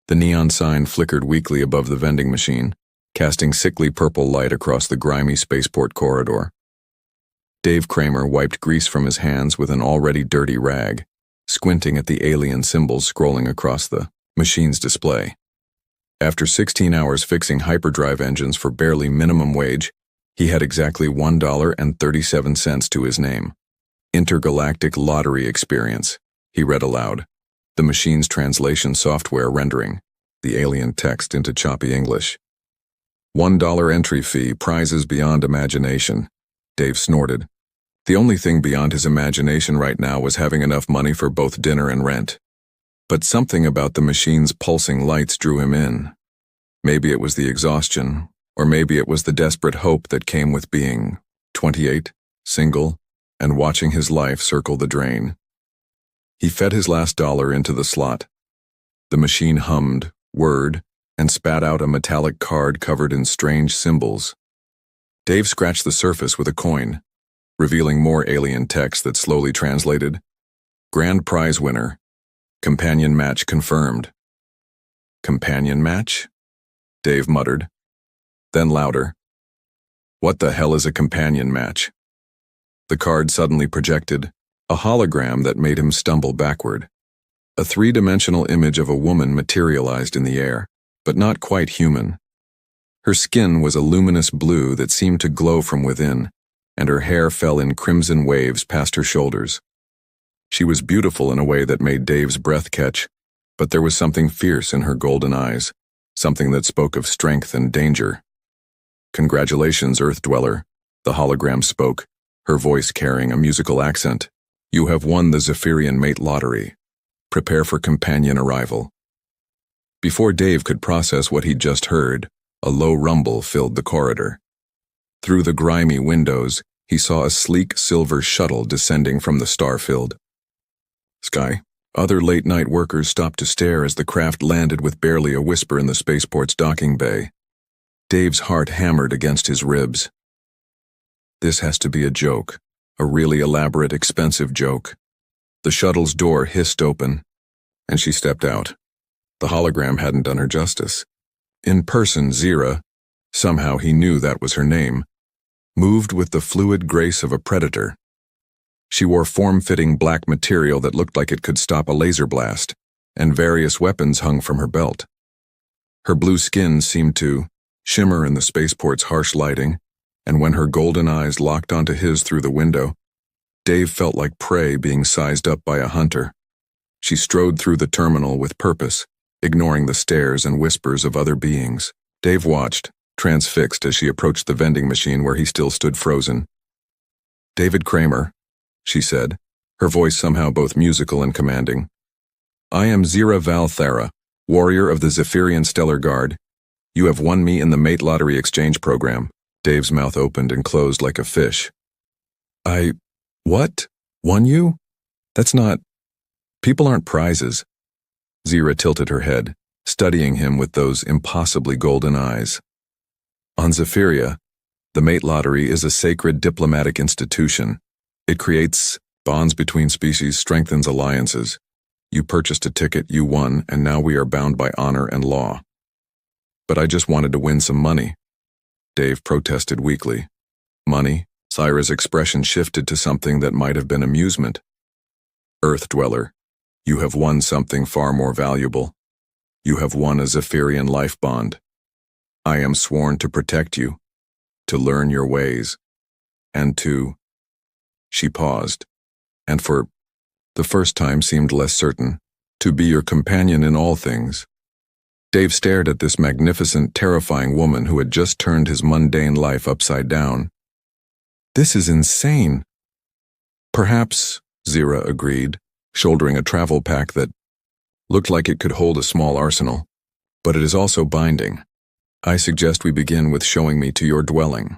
The neon sign flickered weakly above the vending machine, casting sickly purple light across the grimy spaceport corridor. Dave Kramer wiped grease from his hands with an already dirty rag, squinting at the alien symbols scrolling across the machine's display. After 16 hours fixing hyperdrive engines for barely minimum wage, he had exactly $1.37 to his name. Intergalactic lottery experience, he read aloud, the machine's translation software rendering the alien text into choppy English. $1 entry fee, prizes beyond imagination, Dave snorted. The only thing beyond his imagination right now was having enough money for both dinner and rent. But something about the machine's pulsing lights drew him in. Maybe it was the exhaustion, or maybe it was the desperate hope that came with being 28, single, and watching his life circle the drain. He fed his last dollar into the slot. The machine hummed, whirred, and spat out a metallic card covered in strange symbols. Dave scratched the surface with a coin, revealing more alien text that slowly translated. Grand prize winner. Companion match confirmed. Companion match? Dave muttered. Then louder. What the hell is a companion match? The card suddenly projected a hologram that made him stumble backward. A three-dimensional image of a woman materialized in the air, but not quite human. Her skin was a luminous blue that seemed to glow from within, and her hair fell in crimson waves past her shoulders. She was beautiful in a way that made Dave's breath catch, but there was something fierce in her golden eyes, something that spoke of strength and danger. Congratulations, Earth Dweller, the hologram spoke, her voice carrying a musical accent. You have won the Zephyrian Mate Lottery. Prepare for companion arrival. Before Dave could process what he'd just heard, a low rumble filled the corridor. Through the grimy windows, he saw a sleek silver shuttle descending from the star-filled sky. Other late-night workers stopped to stare as the craft landed with barely a whisper in the spaceport's docking bay. Dave's heart hammered against his ribs. This has to be a joke, a really elaborate, expensive joke. The shuttle's door hissed open, and she stepped out. The hologram hadn't done her justice. In person, Zira, somehow he knew that was her name, moved with the fluid grace of a predator. She wore form-fitting black material that looked like it could stop a laser blast, and various weapons hung from her belt. Her blue skin seemed to shimmer in the spaceport's harsh lighting, and when her golden eyes locked onto his through the window, Dave felt like prey being sized up by a hunter. She strode through the terminal with purpose, ignoring the stares and whispers of other beings. Dave watched, transfixed as she approached the vending machine where he still stood frozen. David Kramer, she said, her voice somehow both musical and commanding. I am Zira Valthera, warrior of the Zephyrian Stellar Guard. You have won me in the Mate Lottery Exchange program. Dave's mouth opened and closed like a fish. What? Won you? That's not... People aren't prizes. Zira tilted her head, studying him with those impossibly golden eyes. On Zephyria, the Mate Lottery is a sacred diplomatic institution. It creates bonds between species, strengthens alliances. You purchased a ticket, you won, and now we are bound by honor and law. But I just wanted to win some money. Dave protested weakly. Money? Zira's expression shifted to something that might have been amusement. Earth Dweller, you have won something far more valuable. You have won a Zephyrian life bond. I am sworn to protect you, to learn your ways, and to... She paused, and for the first time seemed less certain, to be your companion in all things. Dave stared at this magnificent, terrifying woman who had just turned his mundane life upside down. This is insane. Perhaps, Zira agreed, shouldering a travel pack that looked like it could hold a small arsenal. But it is also binding. I suggest we begin with showing me to your dwelling.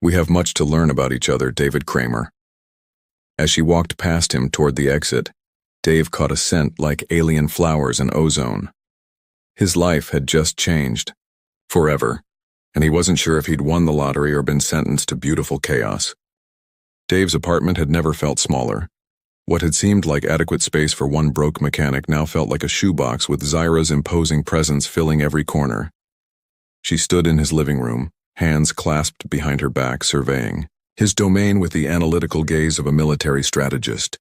We have much to learn about each other, David Kramer. As she walked past him toward the exit, Dave caught a scent like alien flowers and ozone. His life had just changed. Forever. And he wasn't sure if he'd won the lottery or been sentenced to beautiful chaos. Dave's apartment had never felt smaller. What had seemed like adequate space for one broke mechanic now felt like a shoebox with Zyra's imposing presence filling every corner. She stood in his living room, hands clasped behind her back, surveying his domain with the analytical gaze of a military strategist.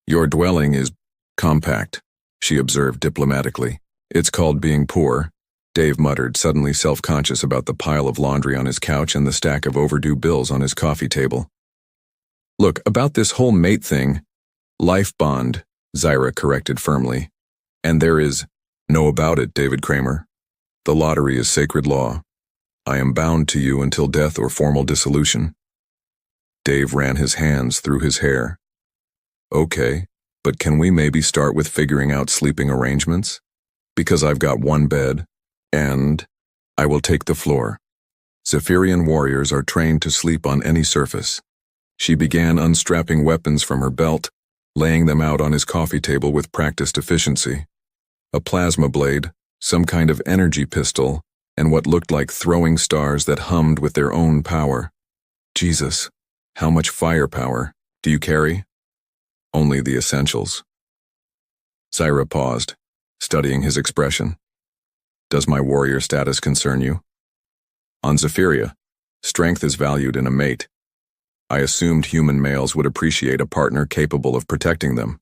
"Your dwelling is compact," she observed diplomatically. "It's called being poor," Dave muttered, suddenly self-conscious about the pile of laundry on his couch and the stack of overdue bills on his coffee table. "Look, about this whole mate thing, life bond," Zyra corrected firmly. "And there is no about it, David Kramer. The lottery is sacred law. I am bound to you until death or formal dissolution." Dave ran his hands through his hair. "Okay, but can we maybe start with figuring out sleeping arrangements? Because I've got one bed, and I will take the floor. Zephyrian warriors are trained to sleep on any surface." She began unstrapping weapons from her belt, laying them out on his coffee table with practiced efficiency. A plasma blade, some kind of energy pistol, and what looked like throwing stars that hummed with their own power. "Jesus, how much firepower do you carry?" "Only the essentials." Zyra paused, studying his expression. "Does my warrior status concern you?" "On Zephyria, strength is valued in a mate. I assumed human males would appreciate a partner capable of protecting them."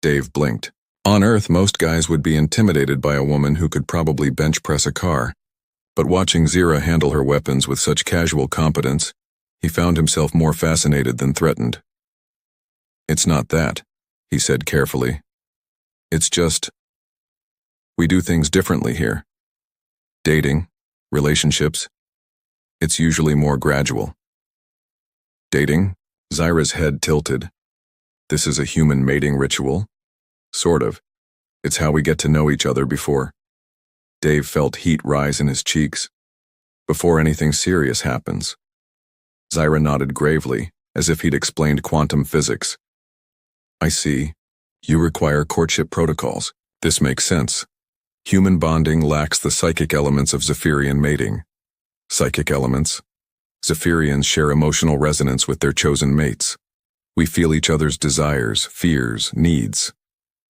Dave blinked. On Earth, most guys would be intimidated by a woman who could probably bench press a car. But watching Zyra handle her weapons with such casual competence, he found himself more fascinated than threatened. "It's not that," he said carefully. "It's just, we do things differently here. Dating, relationships, it's usually more gradual." "Dating?" Zyra's head tilted. "This is a human mating ritual?" "Sort of. It's how we get to know each other before." Dave felt heat rise in his cheeks. "Before anything serious happens." Zyra nodded gravely, as if he'd explained quantum physics. "I see. You require courtship protocols. This makes sense. Human bonding lacks the psychic elements of Zephyrian mating." "Psychic elements?" "Zephyrians share emotional resonance with their chosen mates. We feel each other's desires, fears, needs."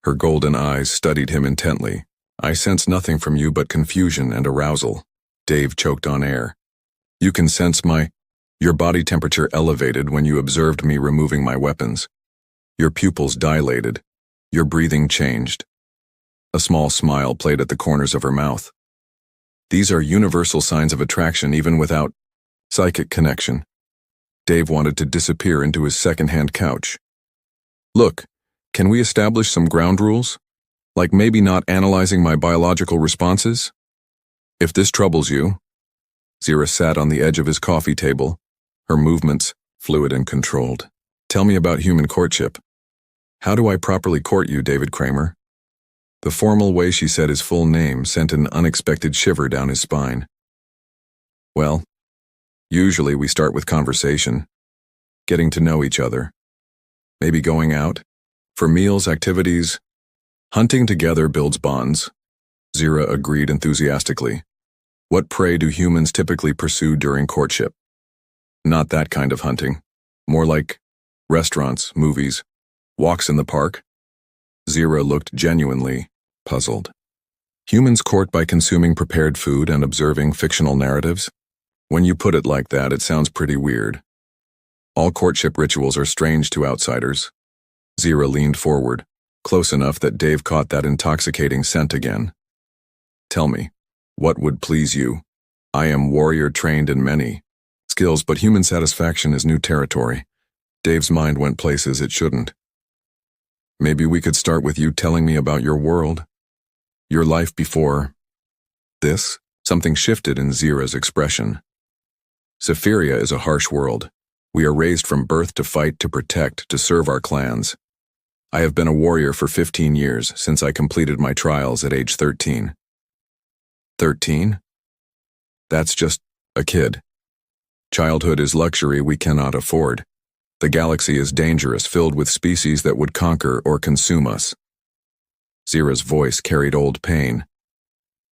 Her golden eyes studied him intently. "I sense nothing from you but confusion and arousal." Dave choked on air. "You can sense your body temperature elevated when you observed me removing my weapons. Your pupils dilated. Your breathing changed." A small smile played at the corners of her mouth. "These are universal signs of attraction even without psychic connection." Dave wanted to disappear into his second-hand couch. "Look, can we establish some ground rules? Like maybe not analyzing my biological responses? If this troubles you." Zyra sat on the edge of his coffee table, her movements fluid and controlled. "Tell me about human courtship. How do I properly court you, David Kramer?" The formal way she said his full name sent an unexpected shiver down his spine. "Well, usually we start with conversation, getting to know each other. Maybe going out, for meals, activities. Hunting together builds bonds." Zyra agreed enthusiastically. "What prey do humans typically pursue during courtship?" "Not that kind of hunting. More like restaurants, movies, walks in the park." Zyra looked genuinely puzzled. "Humans court by consuming prepared food and observing fictional narratives? When you put it like that, it sounds pretty weird. All courtship rituals are strange to outsiders." Zyra leaned forward, close enough that Dave caught that intoxicating scent again. "Tell me, what would please you? I am warrior trained in many skills, but human satisfaction is new territory." Dave's mind went places it shouldn't. "Maybe we could start with you telling me about your world. Your life before this." Something shifted in Zyra's expression. "Zephyria is a harsh world. We are raised from birth to fight, to protect, to serve our clans. I have been a warrior for 15 years, since I completed my trials at age 13. 13? That's just a kid. Childhood is luxury we cannot afford. The galaxy is dangerous, filled with species that would conquer or consume us." Zyra's voice carried old pain.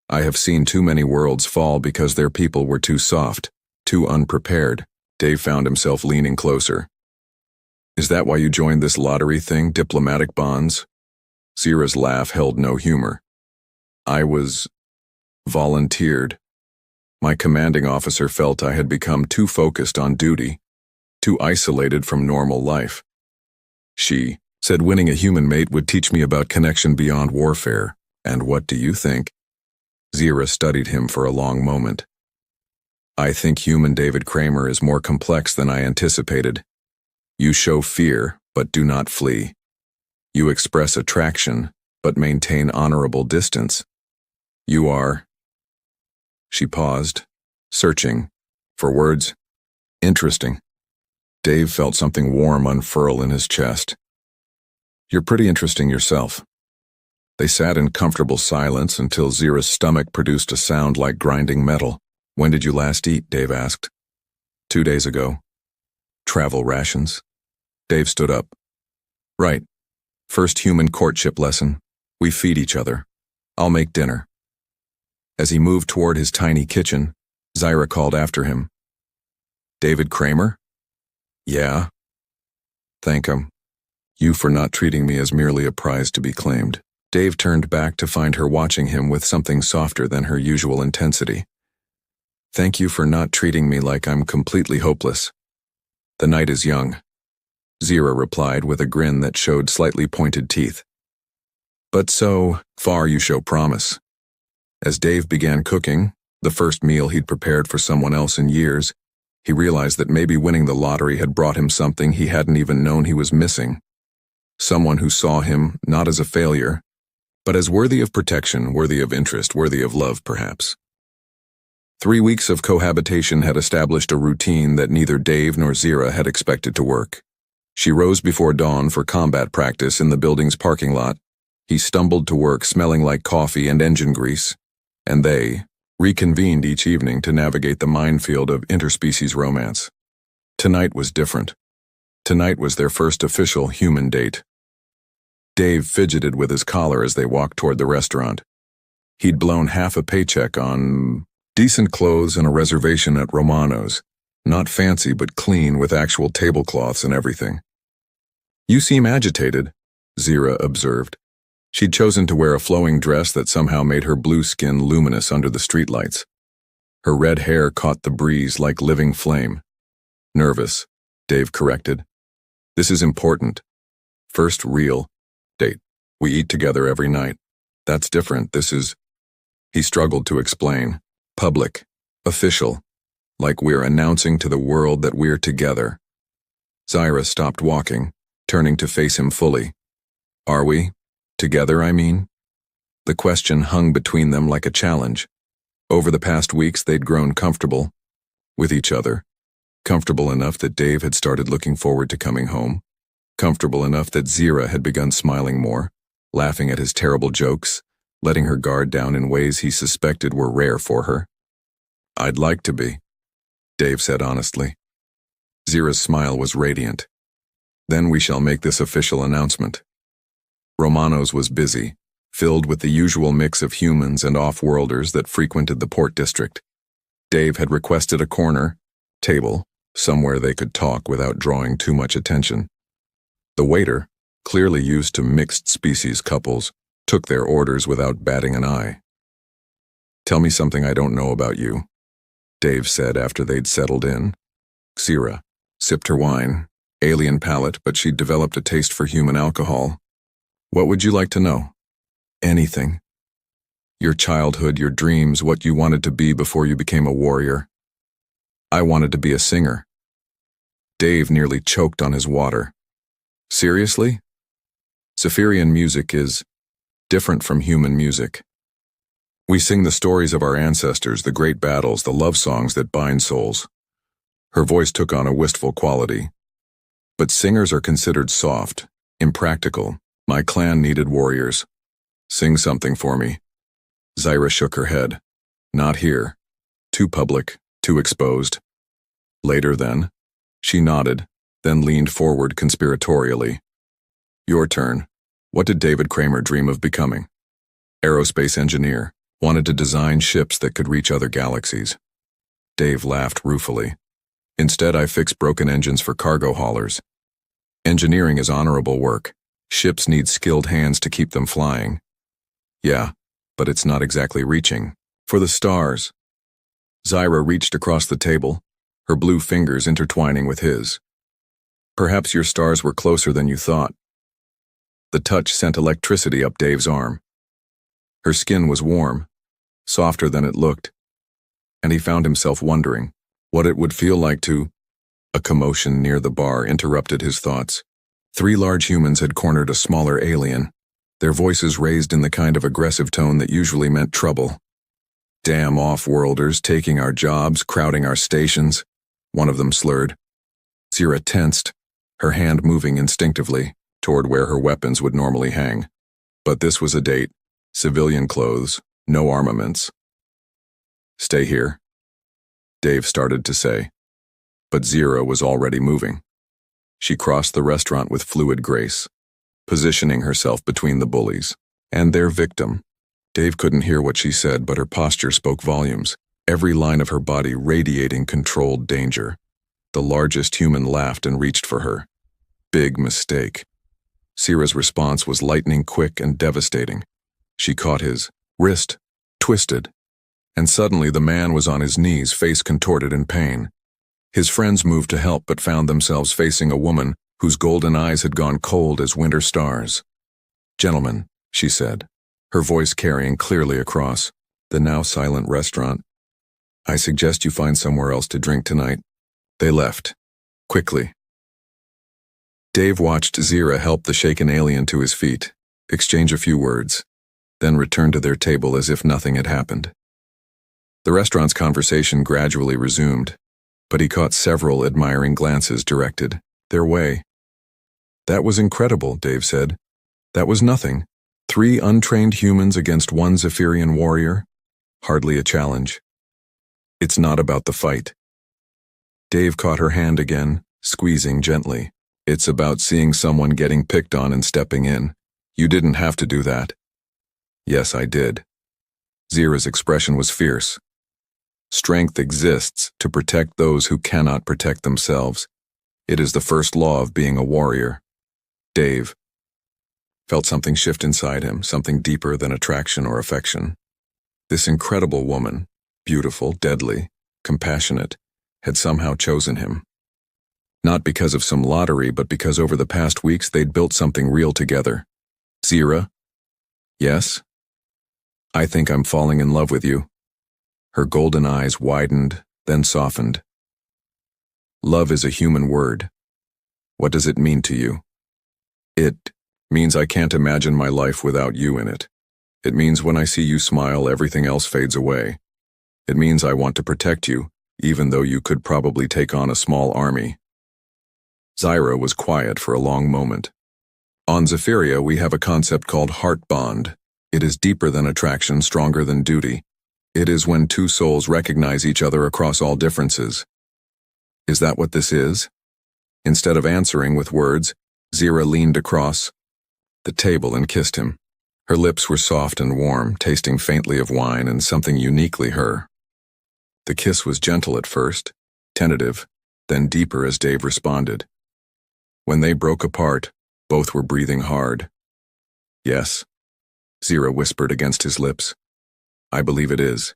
"I have seen too many worlds fall because their people were too soft, too unprepared." Dave found himself leaning closer. Is that why you joined this lottery thing, diplomatic bonds? Zira's laugh held no humor. I was volunteered. My commanding officer felt I had become too focused on duty, too isolated from normal life. She said winning a human mate would teach me about connection beyond warfare. And what do you think? Zira studied him for a long moment. I think human David Kramer is more complex than I anticipated. You show fear, but do not flee. You express attraction, but maintain honorable distance. You are... She paused, searching for words. Interesting. Dave felt something warm unfurl in his chest. You're pretty interesting yourself. They sat in comfortable silence until Zira's stomach produced a sound like grinding metal. When did you last eat? Dave asked. 2 days ago. Travel rations? Dave stood up. Right. First human courtship lesson. We feed each other. I'll make dinner. As he moved toward his tiny kitchen, Zira called after him. David Kramer? Yeah. Thank him. You for not treating me as merely a prize to be claimed. Dave turned back to find her watching him with something softer than her usual intensity. Thank you for not treating me like I'm completely hopeless. The night is young. Zira replied with a grin that showed slightly pointed teeth. But so far you show promise. As Dave began cooking, the first meal he'd prepared for someone else in years, he realized that maybe winning the lottery had brought him something he hadn't even known he was missing. Someone who saw him not as a failure, but as worthy of protection, worthy of interest, worthy of love, perhaps. 3 weeks of cohabitation had established a routine that neither Dave nor Zira had expected to work. She rose before dawn for combat practice in the building's parking lot. He stumbled to work smelling like coffee and engine grease, and they reconvened each evening to navigate the minefield of interspecies romance. Tonight was different. Tonight was their first official human date. Dave fidgeted with his collar as they walked toward the restaurant. He'd blown half a paycheck on decent clothes and a reservation at Romano's. Not fancy, but clean with actual tablecloths and everything. You seem agitated, Zira observed. She'd chosen to wear a flowing dress that somehow made her blue skin luminous under the streetlights. Her red hair caught the breeze like living flame. Nervous, Dave corrected. This is important. First real date. We eat together every night. That's different. This is... He struggled to explain. Public. Official. Like we're announcing to the world that we're together. Zira stopped walking, turning to face him fully. Are we? Together, I mean? The question hung between them like a challenge. Over the past weeks, they'd grown comfortable with each other. Comfortable enough that Dave had started looking forward to coming home. Comfortable enough that Zira had begun smiling more, laughing at his terrible jokes, letting her guard down in ways he suspected were rare for her. I'd like to be, Dave said honestly. Zira's smile was radiant. Then we shall make this official announcement. Romano's was busy, filled with the usual mix of humans and off-worlders that frequented the port district. Dave had requested a corner, table, somewhere they could talk without drawing too much attention. The waiter, clearly used to mixed-species couples, took their orders without batting an eye. Tell me something I don't know about you, Dave said after they'd settled in. Zira sipped her wine, alien palate, but she'd developed a taste for human alcohol. What would you like to know? Anything. Your childhood, your dreams, what you wanted to be before you became a warrior. I wanted to be a singer. Dave nearly choked on his water. Seriously? Zephyrian music is different from human music. We sing the stories of our ancestors, the great battles, the love songs that bind souls. Her voice took on a wistful quality. But singers are considered soft, impractical. My clan needed warriors. Sing something for me. Zira shook her head. Not here. Too public, too exposed. Later then. She nodded, then leaned forward conspiratorially. Your turn. What did David Kramer dream of becoming? Aerospace engineer. Wanted to design ships that could reach other galaxies. Dave laughed ruefully. Instead, I fixed broken engines for cargo haulers. Engineering is honorable work. Ships need skilled hands to keep them flying. Yeah, but it's not exactly reaching. For the stars. Zyra reached across the table, her blue fingers intertwining with his. Perhaps your stars were closer than you thought. The touch sent electricity up Dave's arm. Her skin was warm, softer than it looked, and he found himself wondering what it would feel like to... A commotion near the bar interrupted his thoughts. 3 large humans had cornered a smaller alien, their voices raised in the kind of aggressive tone that usually meant trouble. Damn off-worlders taking our jobs, crowding our stations, one of them slurred. Zyra tensed, her hand moving instinctively toward where her weapons would normally hang. But this was a date, civilian clothes, no armaments. Stay here, Dave started to say. But Zyra was already moving. She crossed the restaurant with fluid grace, positioning herself between the bullies and their victim. Dave couldn't hear what she said, but her posture spoke volumes, every line of her body radiating controlled danger. The largest human laughed and reached for her. Big mistake. Zyra's response was lightning quick and devastating. She caught his wrist, twisted, and suddenly the man was on his knees, face contorted in pain. His friends moved to help but found themselves facing a woman whose golden eyes had gone cold as winter stars. "Gentlemen," she said, her voice carrying clearly across the now silent restaurant, "I suggest you find somewhere else to drink tonight." They left, quickly. Dave watched Zyra help the shaken alien to his feet, exchange a few words, then return to their table as if nothing had happened. The restaurant's conversation gradually resumed, but he caught several admiring glances directed their way. "That was incredible," Dave said. "That was nothing. 3 untrained humans against 1 Zephyrian warrior? Hardly a challenge." "It's not about the fight." Dave caught her hand again, squeezing gently. "It's about seeing someone getting picked on and stepping in. You didn't have to do that." "Yes, I did." Zyra's expression was fierce. "Strength exists to protect those who cannot protect themselves. It is the first law of being a warrior." Dave felt something shift inside him, something deeper than attraction or affection. This incredible woman, beautiful, deadly, compassionate, had somehow chosen him. Not because of some lottery, but because over the past weeks they'd built something real together. "Zyra?" "Yes?" "I think I'm falling in love with you." Her golden eyes widened, then softened. "Love is a human word. What does it mean to you?" "It means I can't imagine my life without you in it. It means when I see you smile, everything else fades away. It means I want to protect you, even though you could probably take on a small army." Zyra was quiet for a long moment. "On Zephyria, we have a concept called heart bond. It is deeper than attraction, stronger than duty. It is when 2 souls recognize each other across all differences." "Is that what this is?" Instead of answering with words, Zyra leaned across the table and kissed him. Her lips were soft and warm, tasting faintly of wine and something uniquely her. The kiss was gentle at first, tentative, then deeper as Dave responded. When they broke apart, both were breathing hard. "Yes," Zyra whispered against his lips. "I believe it is."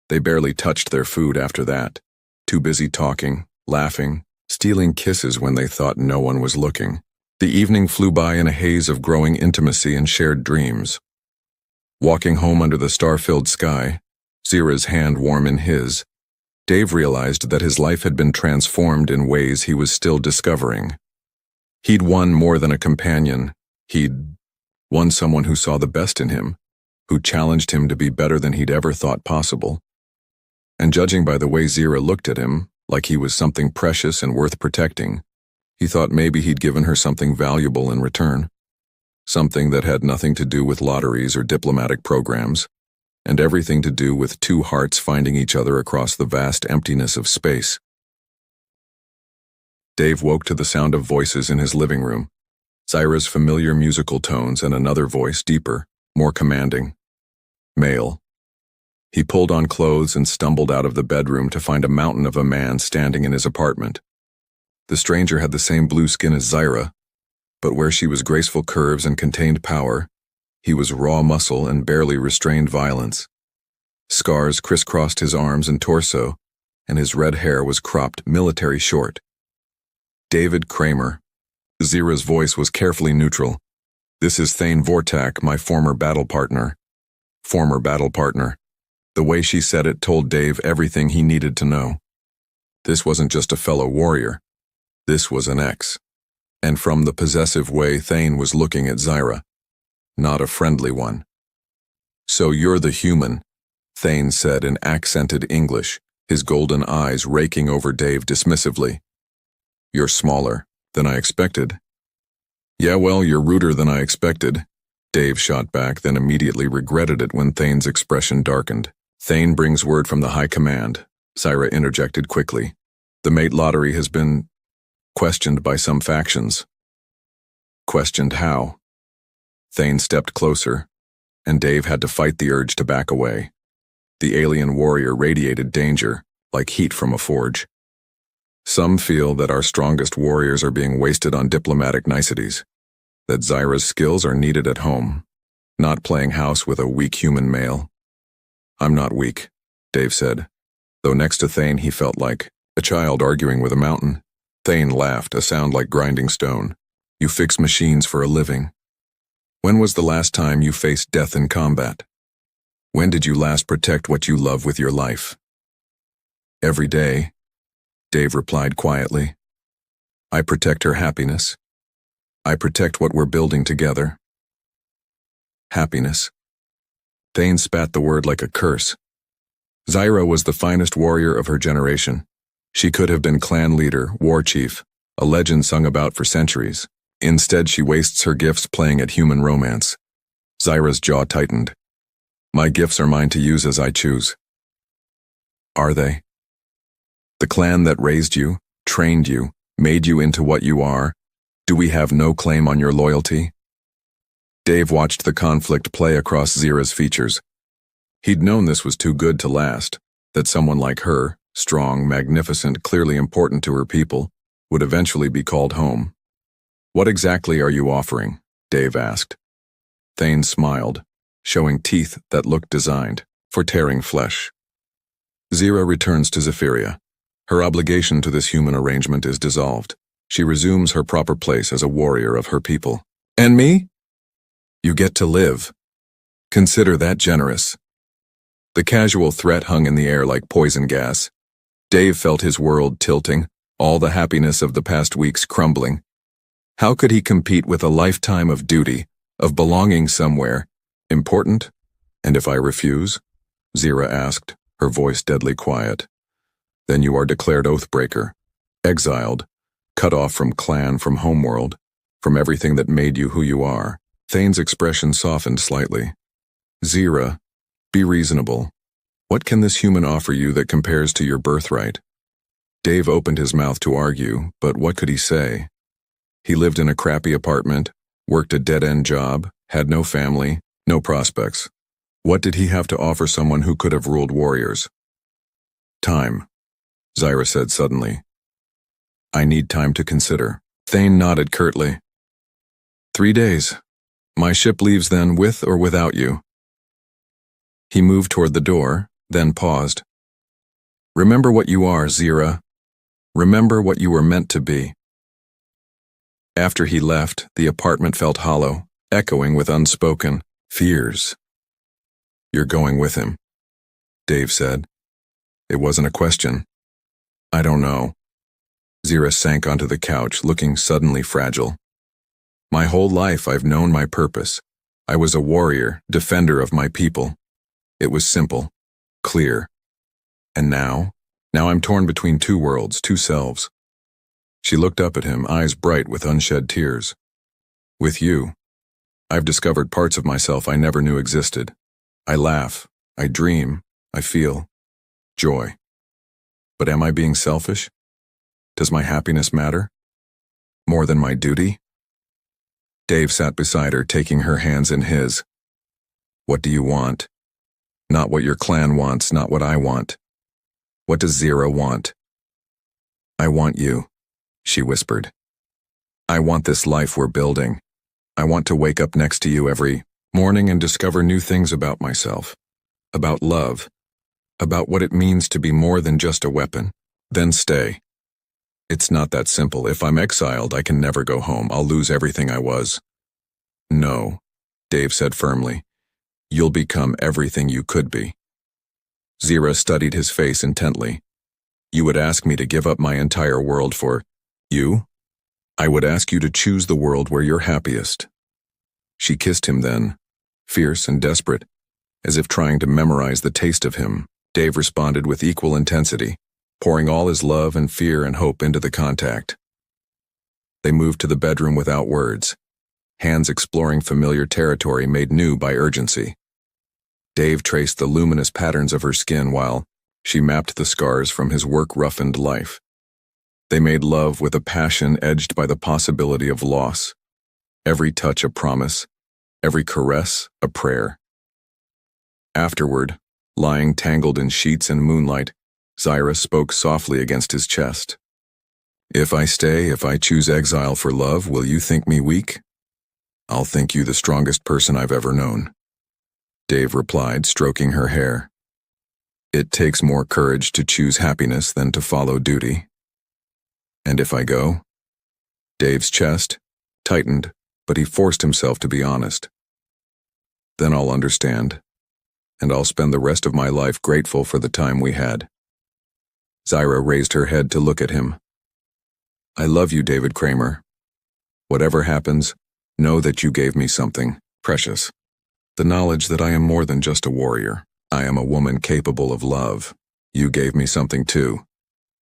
They barely touched their food after that, too busy talking, laughing, stealing kisses when they thought no one was looking. The evening flew by in a haze of growing intimacy and shared dreams. Walking home under the star-filled sky, Zyra's hand warm in his, Dave realized that his life had been transformed in ways he was still discovering. He'd won more than a companion. He'd won someone who saw the best in him, who challenged him to be better than he'd ever thought possible. And judging by the way Zyra looked at him, like he was something precious and worth protecting, he thought maybe he'd given her something valuable in return. Something that had nothing to do with lotteries or diplomatic programs, and everything to do with 2 hearts finding each other across the vast emptiness of space. Dave woke to the sound of voices in his living room, Zyra's familiar musical tones and another voice deeper, more commanding. Male. He pulled on clothes and stumbled out of the bedroom to find a mountain of a man standing in his apartment. The stranger had the same blue skin as Zyra, but where she was graceful curves and contained power, he was raw muscle and barely restrained violence. Scars crisscrossed his arms and torso, and his red hair was cropped military short. David Kramer. Zyra's voice was carefully neutral. This is Thane Vortak, my former battle partner. Former battle partner. The way she said it told Dave everything he needed to know. This wasn't just a fellow warrior. This was an ex. And from the possessive way Thane was looking at Zyra, not a friendly one. So you're the human, Thane said in accented English, his golden eyes raking over Dave dismissively. You're smaller than I expected. Yeah, well, you're ruder than I expected, Dave shot back, then immediately regretted it when Thane's expression darkened. Thane brings word from the high command, Zyra interjected quickly. The mate lottery has been questioned by some factions. Questioned how? Thane stepped closer, and Dave had to fight the urge to back away. The alien warrior radiated danger, like heat from a forge. Some feel that our strongest warriors are being wasted on diplomatic niceties, that Zyra's skills are needed at home, not playing house with a weak human male. I'm not weak, Dave said, though next to Thane he felt like a child arguing with a mountain. Thane laughed, a sound like grinding stone. You fix machines for a living. When was the last time you faced death in combat? When did you last protect what you love with your life? Every day, Dave replied quietly. I protect her happiness. I protect what we're building together. Happiness. Thane spat the word like a curse. Zyra was the finest warrior of her generation. She could have been clan leader, war chief, a legend sung about for centuries. Instead, she wastes her gifts playing at human romance. Zyra's jaw tightened. My gifts are mine to use as I choose. Are they? The clan that raised you, trained you, made you into what you are, do we have no claim on your loyalty? Dave watched the conflict play across Zyra's features. He'd known this was too good to last, that someone like her, strong, magnificent, clearly important to her people, would eventually be called home. What exactly are you offering? Dave asked. Thane smiled, showing teeth that looked designed for tearing flesh. Zyra returns to Zephyria. Her obligation to this human arrangement is dissolved. She resumes her proper place as a warrior of her people. And me? You get to live. Consider that generous. The casual threat hung in the air like poison gas. Dave felt his world tilting, all the happiness of the past weeks crumbling. How could he compete with a lifetime of duty, of belonging somewhere? Important? And if I refuse? Zyra asked, her voice deadly quiet. Then you are declared oathbreaker, exiled, cut off from clan, from homeworld, from everything that made you who you are. Thane's expression softened slightly. Zyra, be reasonable. What can this human offer you that compares to your birthright? Dave opened his mouth to argue, but what could he say? He lived in a crappy apartment, worked a dead-end job, had no family, no prospects. What did he have to offer someone who could have ruled warriors? Time, Zyra said suddenly. I need time to consider. Thane nodded curtly. 3 days. My ship leaves then, with or without you. He moved toward the door, then paused. Remember what you are, Zyra. Remember what you were meant to be. After he left, the apartment felt hollow, echoing with unspoken fears. You're going with him, Dave said. It wasn't a question. I don't know. Zyra sank onto the couch, looking suddenly fragile. My whole life I've known my purpose. I was a warrior, defender of my people. It was simple, clear. And now I'm torn between two worlds, two selves. She looked up at him, eyes bright with unshed tears. With you, I've discovered parts of myself I never knew existed. I laugh, I dream, I feel joy. But am I being selfish? Does my happiness matter? More than my duty? Dave sat beside her, taking her hands in his. What do you want? Not what your clan wants, not what I want. What does Zyra want? I want you. she whispered. I want this life we're building. I want to wake up next to you every morning and discover new things about myself, about love, about what it means to be more than just a weapon. Then stay. It's not that simple. If I'm exiled, I can never go home. I'll lose everything I was. No, Dave said firmly. You'll become everything you could be. Zira studied his face intently. You would ask me to give up my entire world for you? I would ask you to choose the world where you're happiest. She kissed him then, fierce and desperate, as if trying to memorize the taste of him. Dave responded with equal intensity, pouring all his love and fear and hope into the contact. They moved to the bedroom without words, hands exploring familiar territory made new by urgency. Dave traced the luminous patterns of her skin while she mapped the scars from his work-roughened life. They made love with a passion edged by the possibility of loss, every touch a promise, every caress a prayer. Afterward, lying tangled in sheets and moonlight, Zira spoke softly against his chest. If I stay, if I choose exile for love, will you think me weak? I'll think you the strongest person I've ever known. Dave replied, stroking her hair. It takes more courage to choose happiness than to follow duty. And if I go? Dave's chest tightened, but he forced himself to be honest. Then I'll understand, and I'll spend the rest of my life grateful for the time we had. Zira raised her head to look at him. I love you, David Kramer. Whatever happens, know that you gave me something precious. The knowledge that I am more than just a warrior. I am a woman capable of love. You gave me something too,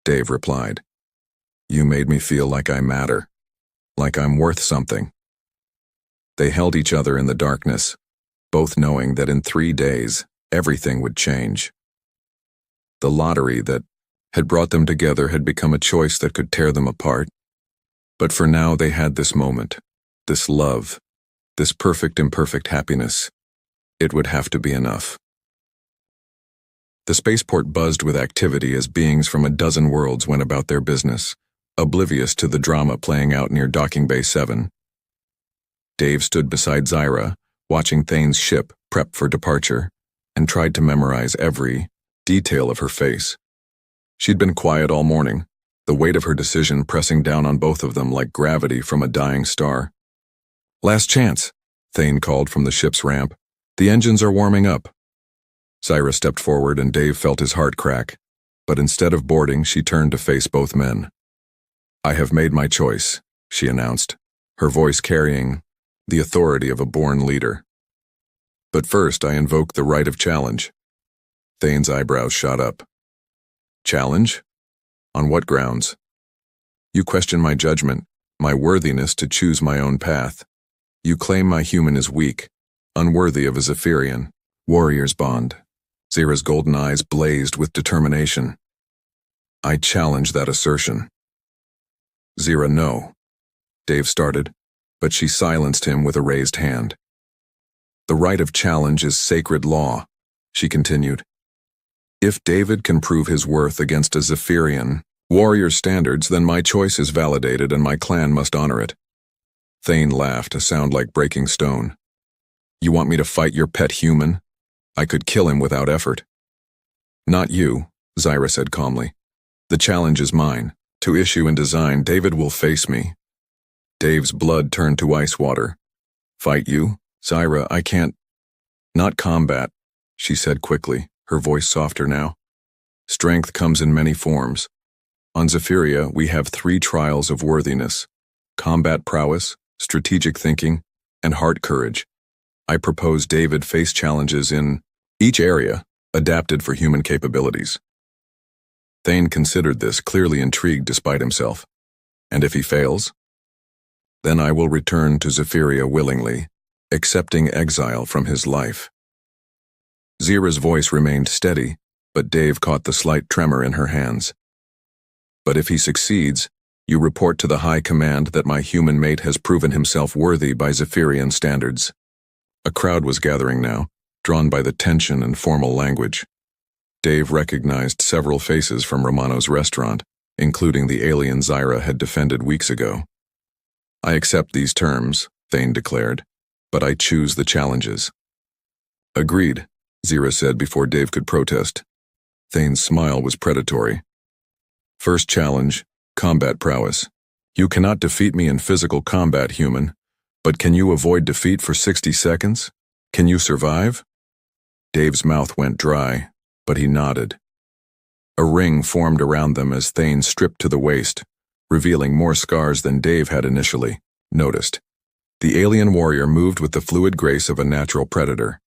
Dave replied. You made me feel like I matter, like I'm worth something. They held each other in the darkness, both knowing that in 3 days, everything would change. The lottery that had brought them together had become a choice that could tear them apart. But for now they had this moment, this love, this perfect imperfect happiness. It would have to be enough. The spaceport buzzed with activity as beings from a dozen worlds went about their business, oblivious to the drama playing out near Docking Bay 7. Dave stood beside Zira, watching Thane's ship prep for departure, and tried to memorize every detail of her face. She'd been quiet all morning, the weight of her decision pressing down on both of them like gravity from a dying star. Last chance, Thane called from the ship's ramp. The engines are warming up. Zira stepped forward and Dave felt his heart crack, but instead of boarding, she turned to face both men. I have made my choice, she announced, her voice carrying the authority of a born leader. But first I invoke the right of challenge. Thane's eyebrows shot up. Challenge? On what grounds? You question my judgment, my worthiness to choose my own path. You claim my human is weak, unworthy of a Zephyrian. Warrior's bond. Zira's golden eyes blazed with determination. I challenge that assertion. Zira, no. Dave started, but she silenced him with a raised hand. The right of challenge is sacred law, she continued. If David can prove his worth against a Zephyrian warrior standards, then my choice is validated and my clan must honor it. Thane laughed, a sound like breaking stone. You want me to fight your pet human? I could kill him without effort. Not you, Zira said calmly. The challenge is mine. To issue and design, David will face me. Dave's blood turned to ice water. Fight you? Zira, I can't. Not combat, she said quickly, her voice softer now. Strength comes in many forms. On Zephyria, we have 3 trials of worthiness: combat prowess, strategic thinking, and heart courage. I propose David face challenges in each area, adapted for human capabilities. Thane considered this, clearly intrigued despite himself. And if he fails? Then I will return to Zephyria willingly, accepting exile from his life. Zira's voice remained steady, but Dave caught the slight tremor in her hands. But if he succeeds, you report to the High Command that my human mate has proven himself worthy by Zephyrian standards. A crowd was gathering now, drawn by the tension and formal language. Dave recognized several faces from Romano's restaurant, including the alien Zyra had defended weeks ago. I accept these terms, Thane declared, but I choose the challenges. Agreed, Zyra said before Dave could protest. Thane's smile was predatory. First challenge, combat prowess. You cannot defeat me in physical combat, human, but can you avoid defeat for 60 seconds? Can you survive? Dave's mouth went dry, but he nodded. A ring formed around them as Thane stripped to the waist, revealing more scars than Dave had initially noticed. The alien warrior moved with the fluid grace of a natural predator.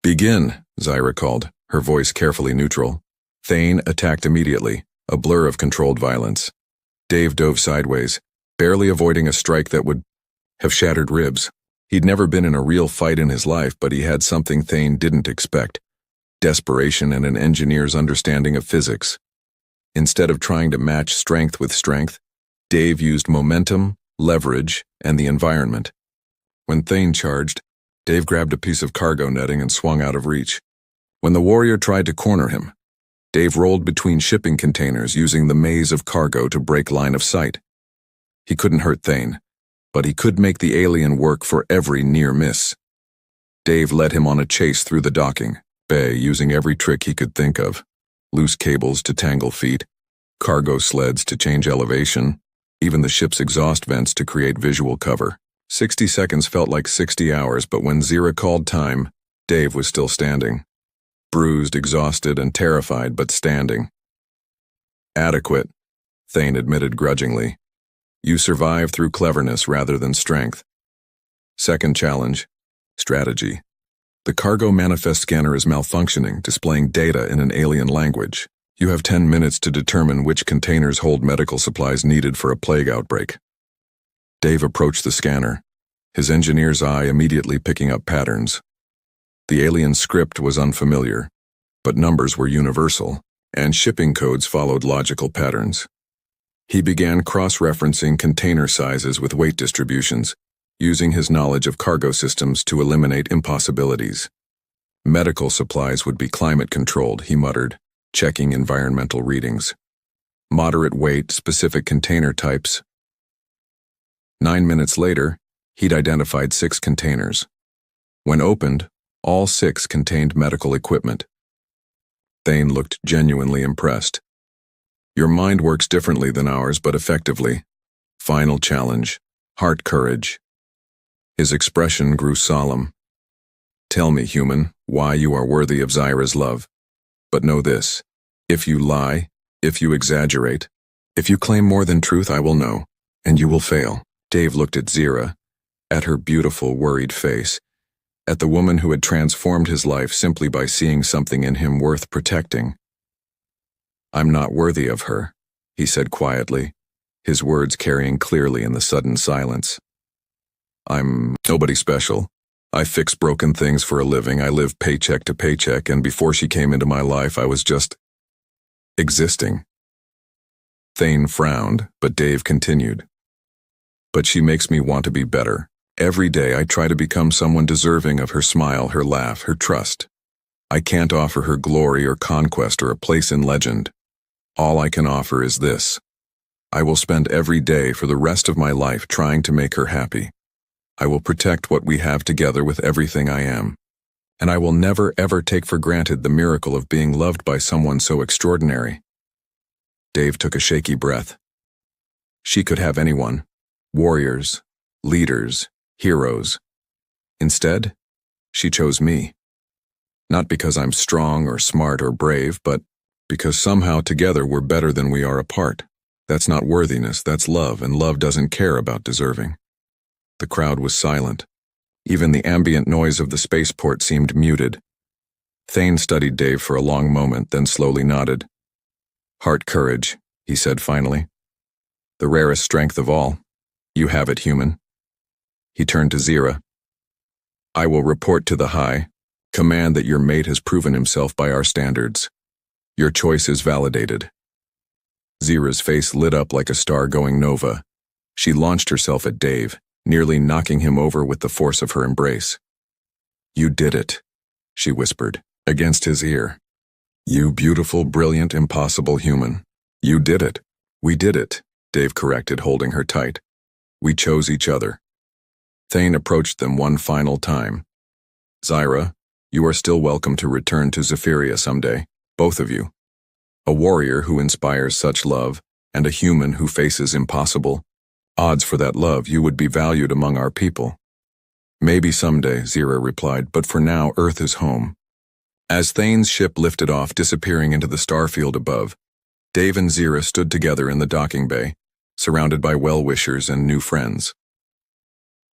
Begin, Zyra called, her voice carefully neutral. Thane attacked immediately, a blur of controlled violence. Dave dove sideways, barely avoiding a strike that would have shattered ribs. He'd never been in a real fight in his life, but he had something Thane didn't expect: desperation and an engineer's understanding of physics. Instead of trying to match strength with strength, Dave used momentum, leverage, and the environment. When Thane charged, Dave grabbed a piece of cargo netting and swung out of reach. When the warrior tried to corner him, Dave rolled between shipping containers using the maze of cargo to break line of sight. He couldn't hurt Thane, but he could make the alien work for every near miss. Dave led him on a chase through the docking bay, using every trick he could think of: loose cables to tangle feet, cargo sleds to change elevation, even the ship's exhaust vents to create visual cover. 60 seconds felt like 60 hours, but when Zyra called time, Dave was still standing. Bruised, exhausted, and terrified, but standing. Adequate, Thane admitted grudgingly. You survive through cleverness rather than strength. Second challenge, strategy. The cargo manifest scanner is malfunctioning, displaying data in an alien language. You have 10 minutes to determine which containers hold medical supplies needed for a plague outbreak. Dave approached the scanner, his engineer's eye immediately picking up patterns. The alien script was unfamiliar, but numbers were universal, and shipping codes followed logical patterns. He began cross-referencing container sizes with weight distributions, using his knowledge of cargo systems to eliminate impossibilities. Medical supplies would be climate-controlled, he muttered, checking environmental readings. Moderate weight, specific container types. 9 minutes later, he'd identified 6 containers. When opened, all 6 contained medical equipment. Thane looked genuinely impressed. Your mind works differently than ours, but effectively. Final challenge, heart courage. His expression grew solemn. Tell me, human, why you are worthy of Zyra's love. But know this: if you lie, if you exaggerate, if you claim more than truth, I will know, and you will fail. Dave looked at Zyra, at her beautiful, worried face, at the woman who had transformed his life simply by seeing something in him worth protecting. I'm not worthy of her, he said quietly, his words carrying clearly in the sudden silence. I'm nobody special. I fix broken things for a living. I live paycheck to paycheck, and before she came into my life, I was just existing. Thane frowned, but Dave continued. But she makes me want to be better. Every day I try to become someone deserving of her smile, her laugh, her trust. I can't offer her glory or conquest or a place in legend. All I can offer is this: I will spend every day for the rest of my life trying to make her happy. I will protect what we have together with everything I am. And I will never ever take for granted the miracle of being loved by someone so extraordinary. Dave took a shaky breath. She could have anyone. Warriors, leaders, heroes. Instead, she chose me. Not because I'm strong or smart or brave, but because somehow together we're better than we are apart. That's not worthiness, that's love, and love doesn't care about deserving. The crowd was silent. Even the ambient noise of the spaceport seemed muted. Thane studied Dave for a long moment, then slowly nodded. Heart courage, he said finally. The rarest strength of all. You have it, human. He turned to Zyra. I will report to the High. Command that your mate has proven himself by our standards. Your choice is validated. Zyra's face lit up like a star going nova. She launched herself at Dave, nearly knocking him over with the force of her embrace. You did it, she whispered, against his ear. You beautiful, brilliant, impossible human. You did it. We did it, Dave corrected, holding her tight. We chose each other. Thane approached them one final time. Zyra, you are still welcome to return to Zephyria someday, both of you. A warrior who inspires such love, and a human who faces impossible odds for that love, you would be valued among our people. Maybe someday, Zyra replied, but for now Earth is home. As Thane's ship lifted off, disappearing into the starfield above, Dave and Zyra stood together in the docking bay, surrounded by well-wishers and new friends.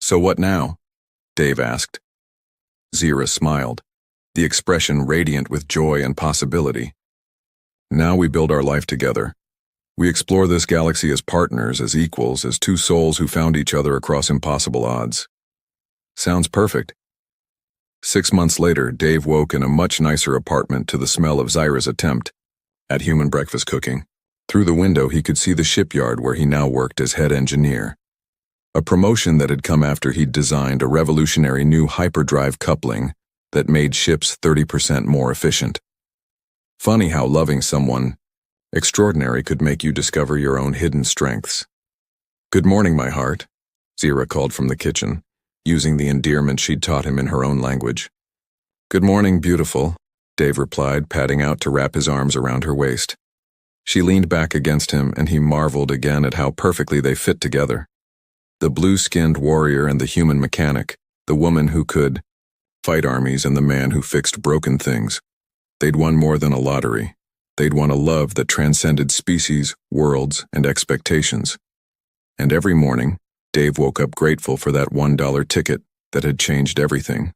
So what now? Dave asked. Zyra smiled, the expression radiant with joy and possibility. Now we build our life together. We explore this galaxy as partners, as equals, as two souls who found each other across impossible odds. Sounds perfect. 6 months later, Dave woke in a much nicer apartment to the smell of Zyra's attempt at human breakfast cooking. Through the window, he could see the shipyard where he now worked as head engineer. A promotion that had come after he'd designed a revolutionary new hyperdrive coupling that made ships 30% more efficient. Funny how loving someone extraordinary could make you discover your own hidden strengths. Good morning, my heart, Zyra called from the kitchen, using the endearment she'd taught him in her own language. Good morning, beautiful, Dave replied, padding out to wrap his arms around her waist. She leaned back against him, and he marveled again at how perfectly they fit together. The blue-skinned warrior and the human mechanic, the woman who could fight armies and the man who fixed broken things. They'd won more than a lottery. They'd won a love that transcended species, worlds, and expectations. And every morning, Dave woke up grateful for that $1 ticket that had changed everything.